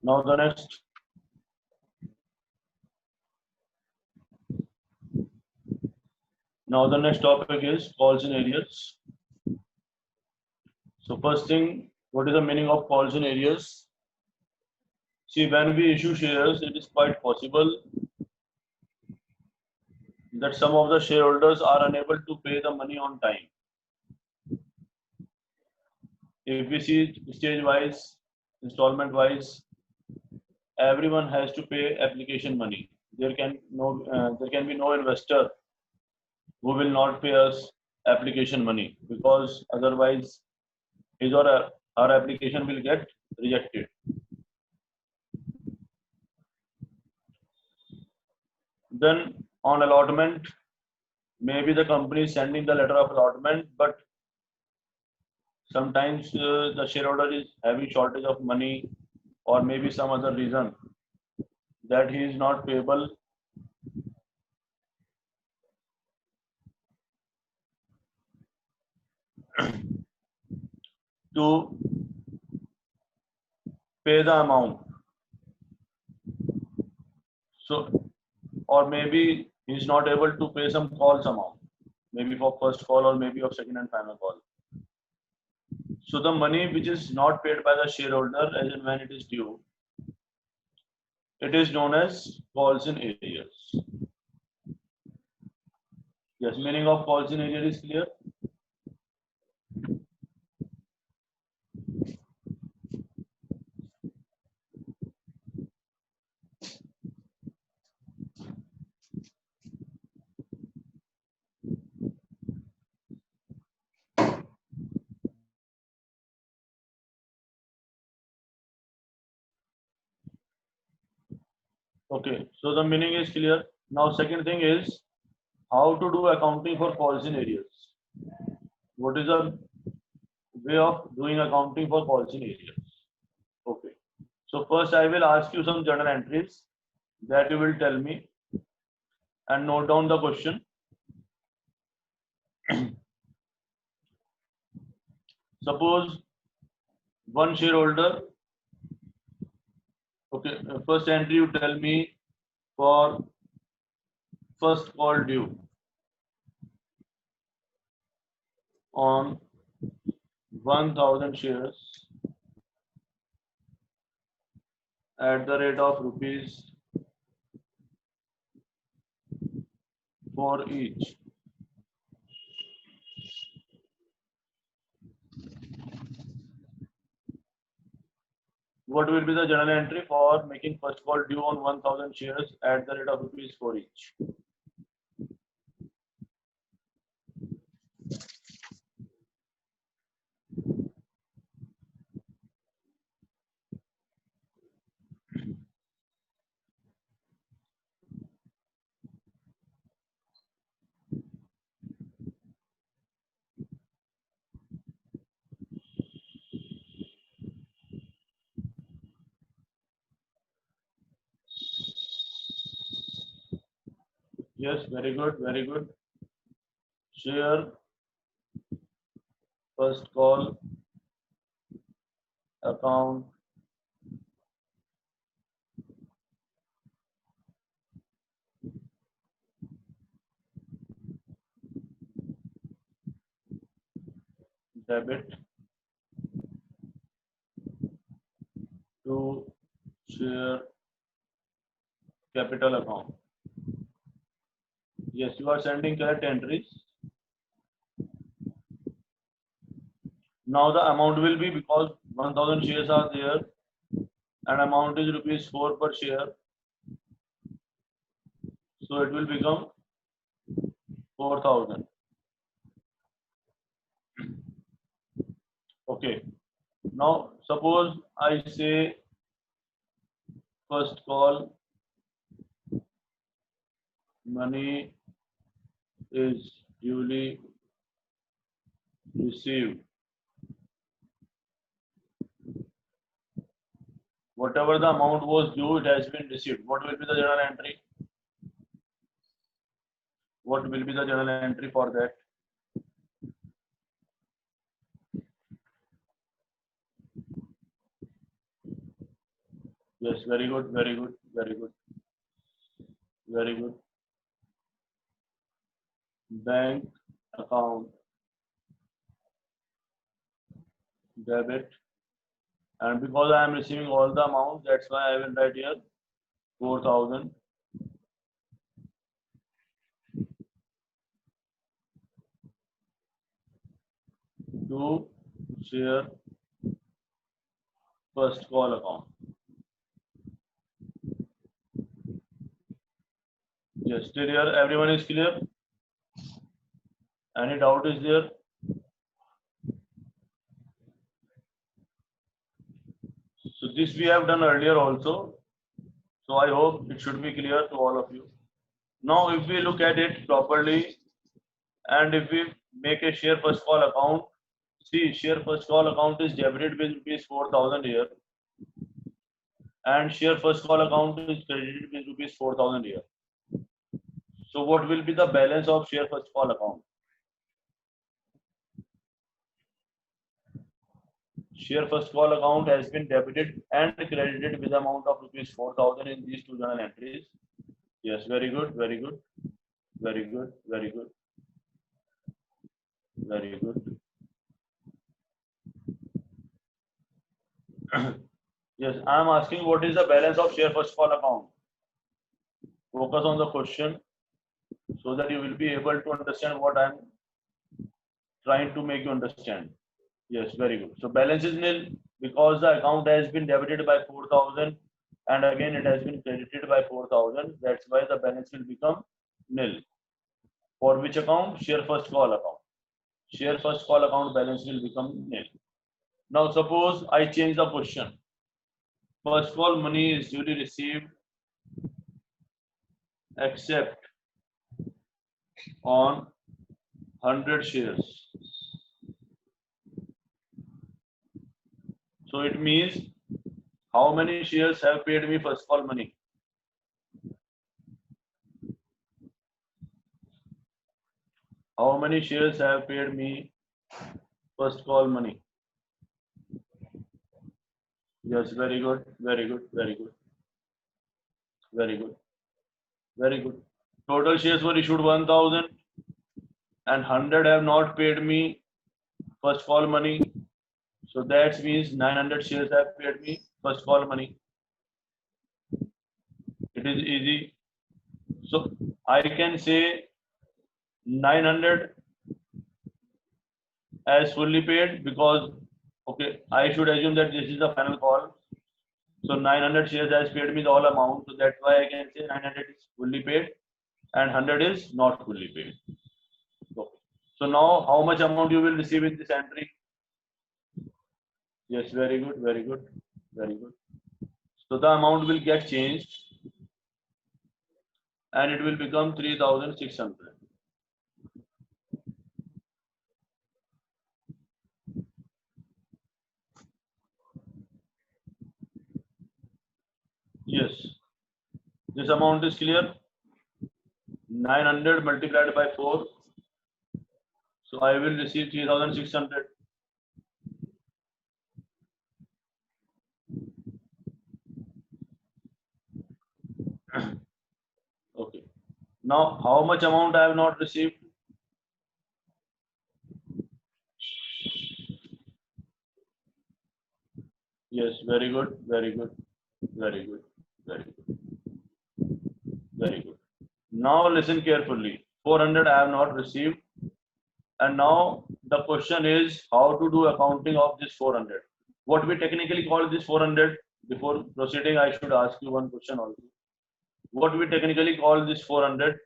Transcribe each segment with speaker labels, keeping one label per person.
Speaker 1: Now the next topic is calls in arrears. So first thing, what is the meaning of calls in arrears? See, when we issue shares, it is quite possible that some of the shareholders are unable to pay the money on time. If we see stage wise, installment wise, everyone has to pay application money. There can be no investor who will not pay us application money, because otherwise his or her application will get rejected. Then on allotment, maybe the company is sending the letter of allotment, but sometimes the shareholder is having shortage of money, or maybe some other reason that he is not payable. To pay the amount. So, or maybe he's not able to pay some calls amount, maybe for first call or maybe of second and final call. So the money which is not paid by the shareholder as and when it is due, it is known as calls in arrears. Yes, meaning of calls in arrears is clear. Okay, so the meaning is clear. Now second thing is how to do accounting for calls in arrears. What is the way of doing accounting for calls in arrears? Okay, so first I will ask you some journal entries that you will tell me and note down the question. Suppose one shareholder, okay, first entry you tell me for first call due on 1000 shares at the rate of rupees 4 each. What will be the journal entry for making first call due on 1000 shares at the rate of rupees 4 each? Yes, very good, very good. Share first call account debit to share capital account. Yes, you are sending correct entries. Now the amount will be, because 1000 shares are there and amount is rupees 4 per share, so it will become 4000. Okay, now suppose I say first call money is duly received. Whatever the amount was due, it has been received. What will be the journal entry? What will be the journal entry for that? Yes, very good, very good, very good, very good. Bank account debit, and because I am receiving all the amount, that's why I will write here 4,000 to share first call account. Yes, still here, everyone is clear? Any doubt is there? So this we have done earlier also. So I hope it should be clear to all of you. Now, if we look at it properly, and if we make a share first call account, see, share first call account is debited with rupees 4,000 here, and share first call account is credited with rupees 4,000 here. So what will be the balance of share first call account? Share first call account has been debited and credited with amount of rupees 4,000 in these two journal entries. Yes, very good, very good, very good, very good, very good. Yes, I am asking what is the balance of share first call account? Focus on the question so that you will be able to understand what I am trying to make you understand. Yes, very good. So balance is nil because the account has been debited by 4,000 and again it has been credited by 4,000. That's why the balance will become nil. For which account? Share first call account. Share first call account balance will become nil. Now suppose I change the question. First call money is duly received except on 100 shares. So it means how many shares have paid me first call money? How many shares have paid me first call money? Yes, very good, very good, very good, very good, very good. Total shares were issued 1,000 and 100 have not paid me first call money. So that means 900 shares have paid me first call money. It is easy. So I can say 900 as fully paid because, okay, I should assume that this is the final call. So 900 shares has paid me the whole amount. So that's why I can say 900 is fully paid and 100 is not fully paid. So now how much amount you will receive in this entry? Yes, very good, very good, very good. So the amount will get changed and it will become 3,600. Yes, this amount is clear. 900 multiplied by 4. So I will receive 3,600. Okay. Now, how much amount I have not received? Yes, very good, very good, very good, very good, very good. Now listen carefully. 400 I have not received. And now the question is how to do accounting of this 400. What we technically call this 400? Before proceeding, I should ask you one question also. What we technically call this 400?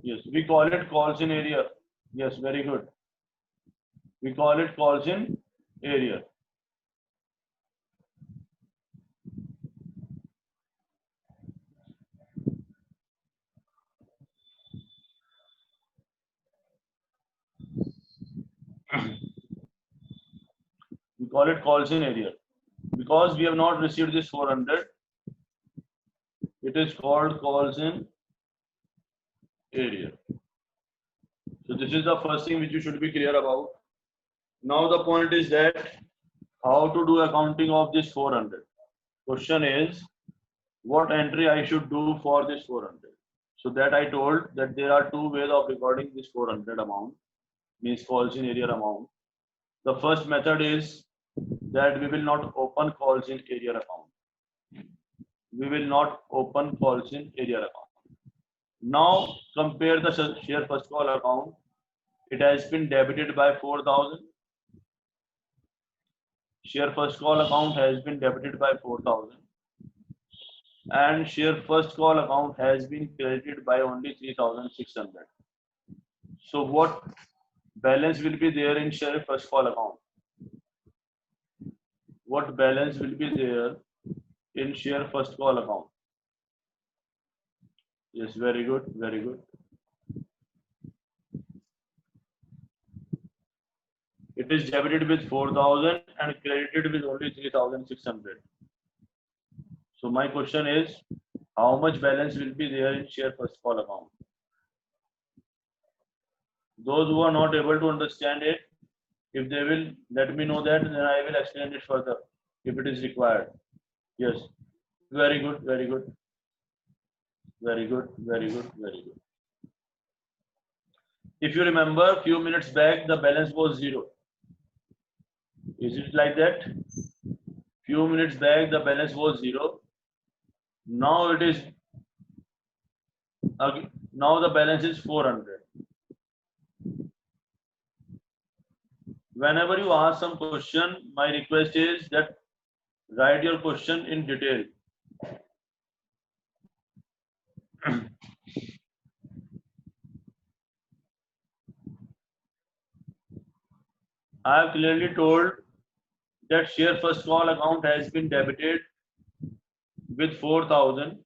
Speaker 1: Yes, we call it calls in area. Yes, very good. We call it calls in area. call it calls in area. Because we have not received this 400, it is called calls in area. So this is the first thing which you should be clear about. Now the point is that how to do accounting of this 400. Question is what entry I should do for this 400. So that I told that there are two ways of recording this 400 amount, means calls in area amount. The first method is that we will not open calls in area account. We will not open calls in area account. Now compare the share first call account. It has been debited by 4,000. Share first call account has been debited by 4,000. And share first call account has been credited by only 3,600. So what balance will be there in share first call account? What balance will be there in share first call account? Yes, very good, very good. It is debited with 4,000 and credited with only 3,600. So my question is, how much balance will be there in share first call account? Those who are not able to understand it, if they will let me know that, then I will explain it further if it is required. Yes, very good, very good, very good, very good, very good. If you remember, a few minutes back, the balance was 0. Is it like that? Few minutes back, the balance was 0. Now it is, now the balance is 400. Whenever you ask some question, my request is that write your question in detail. I have clearly told that share first call account has been debited with 4,000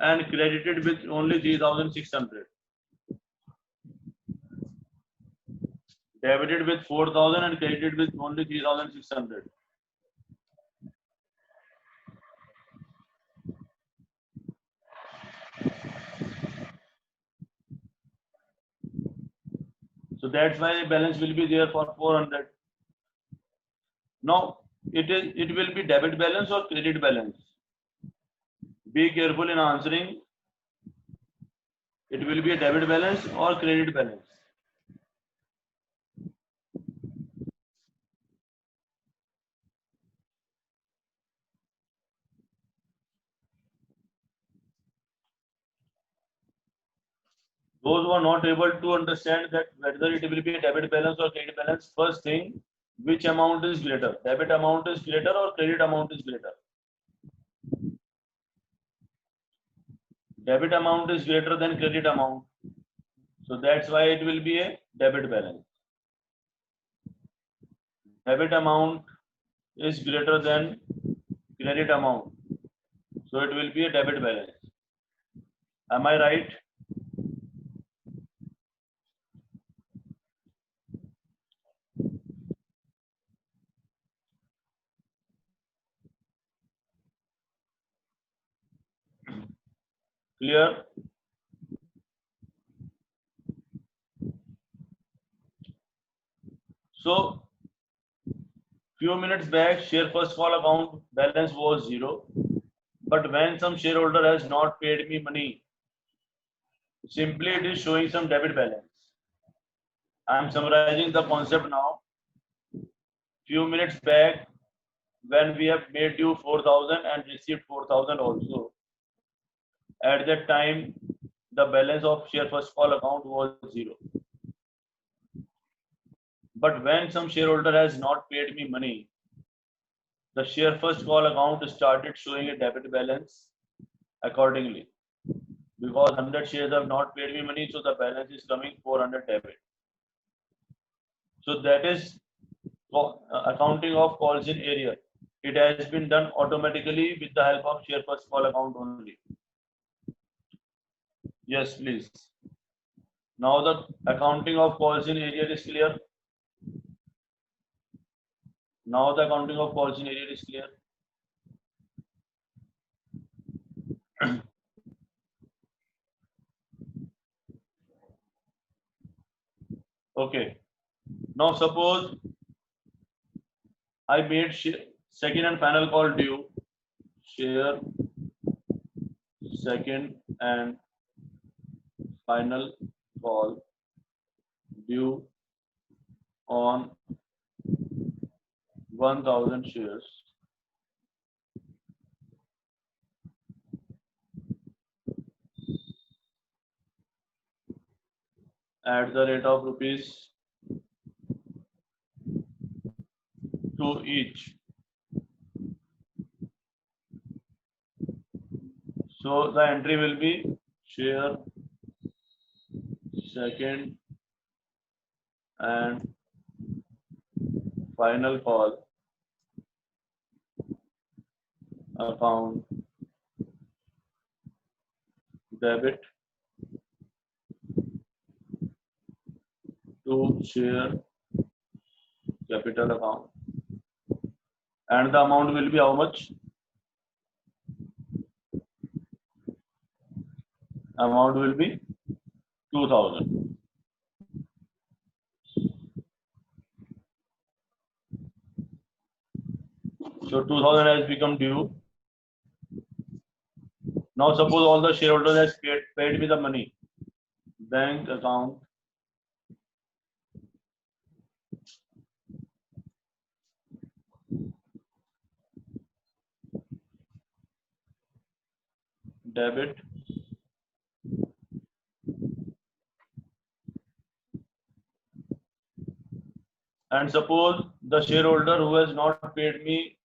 Speaker 1: and credited with only 3,600. Debited with 4,000 and credited with only 3,600. So that's why the balance will be there for 400. Now it will be debit balance or credit balance. Be careful in answering. It will be a debit balance or credit balance. Those who are not able to understand that whether it will be a debit balance or credit balance, first thing, which amount is greater? Debit amount is greater or credit amount is greater? Debit amount is greater than credit amount. So that's why it will be a debit balance. Debit amount is greater than credit amount. So it will be a debit balance. Am I right? Clear? So few minutes back, share first call account balance was 0. But when some shareholder has not paid me money, simply it is showing some debit balance. I am summarizing the concept now. Few minutes back, when we have made due 4,000 and received 4,000 also, at that time, the balance of share first call account was 0. But when some shareholder has not paid me money, the share first call account started showing a debit balance accordingly. Because 100 shares have not paid me money, so the balance is coming 400 debit. So that is accounting of calls in area. It has been done automatically with the help of share first call account only. Yes, please. Now the accounting of calls in area is clear. Now the accounting of calls in arrears is clear. Okay. Now suppose I made second and final call due. Share second and final call due on 1000 shares at the rate of rupees 2 each. So the entry will be share second and final call account debit to share capital account, and the amount will be how much? Amount will be 2000. So 2000 has become due. Now suppose all the shareholders has paid me the money. Bank account debit and suppose the shareholder who has not paid me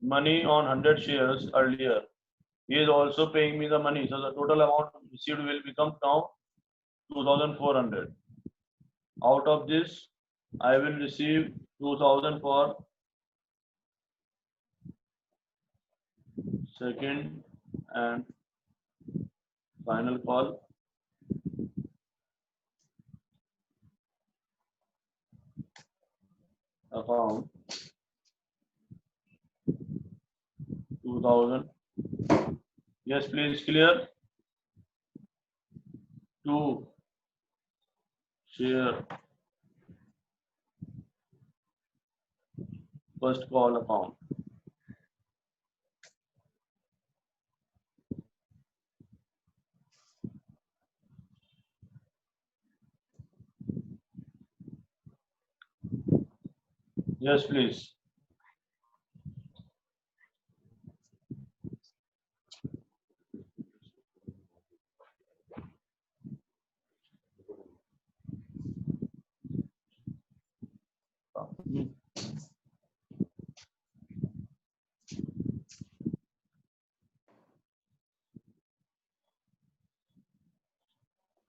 Speaker 1: money on 100 shares earlier, he is also paying me the money. So the total amount received will become now 2400. Out of this, I will receive 2000 for second and final call account 2000. Yes, please clear. To share first call account. Yes, please.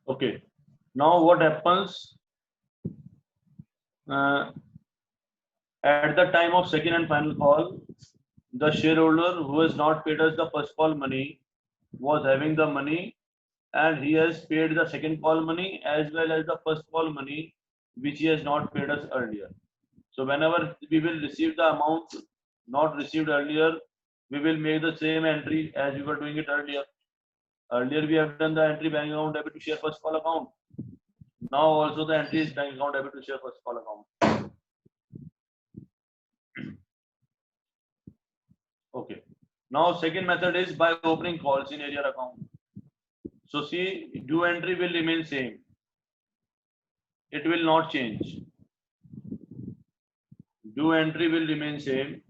Speaker 1: Okay. Now what happens at the time of second and final call? The shareholder who has not paid us the first call money was having the money, and he has paid the second call money as well as the first call money which he has not paid us earlier. So whenever we will receive the amount not received earlier, we will make the same entry as we were doing it earlier. Earlier we have done the entry bank account debit to share first call account. Now also the entry is bank account debit to share first call account. Okay. Now second method is by opening calls in area account. So see, due entry will remain same. It will not change. Due entry will remain same.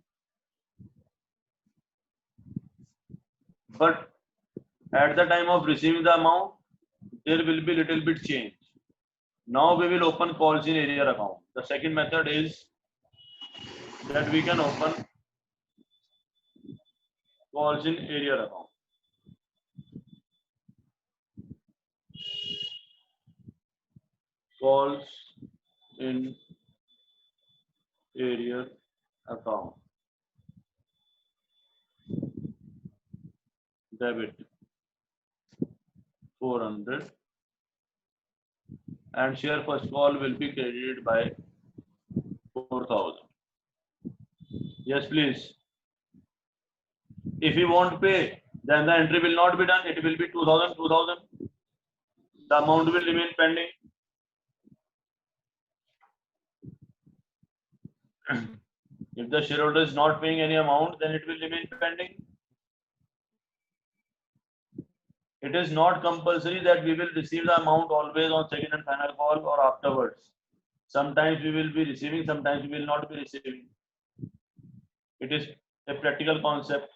Speaker 1: But at the time of receiving the amount, there will be little bit change. Now we will open calls in area account. The second method is that we can open calls in area account. Calls in area account. Debit 400 and share first call will be credited by 4000. Yes, please. If he won't pay, then the entry will not be done. It will be 2000, 2000. The amount will remain pending. If the shareholder is not paying any amount, then it will remain pending. It is not compulsory that we will receive the amount always on second and final call or afterwards. Sometimes we will be receiving, sometimes we will not be receiving. It is a practical concept.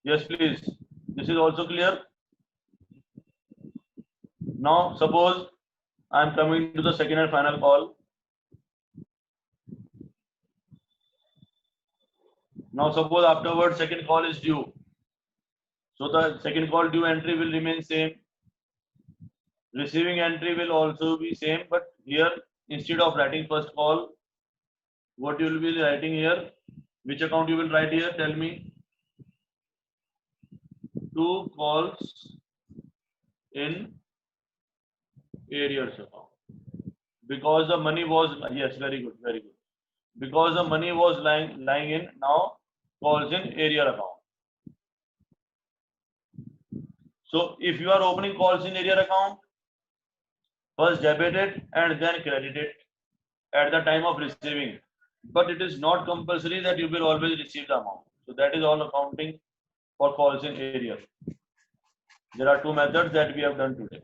Speaker 1: Yes, please. This is also clear. Now, suppose I am coming to the second and final call. Now, suppose afterwards second call is due. So the second call due entry will remain same. Receiving entry will also be same, but here instead of writing first call, what you will be writing here? Which account you will write here? Tell me. 2 calls in arrears account. Because the money was, yes, very good, very good. Because the money was lying in, now calls in arrear account. So if you are opening calls in arrear account, first debit it and then credit it at the time of receiving. But it is not compulsory that you will always receive the amount. So that is all accounting for calls in arrear. There are 2 methods that we have done today.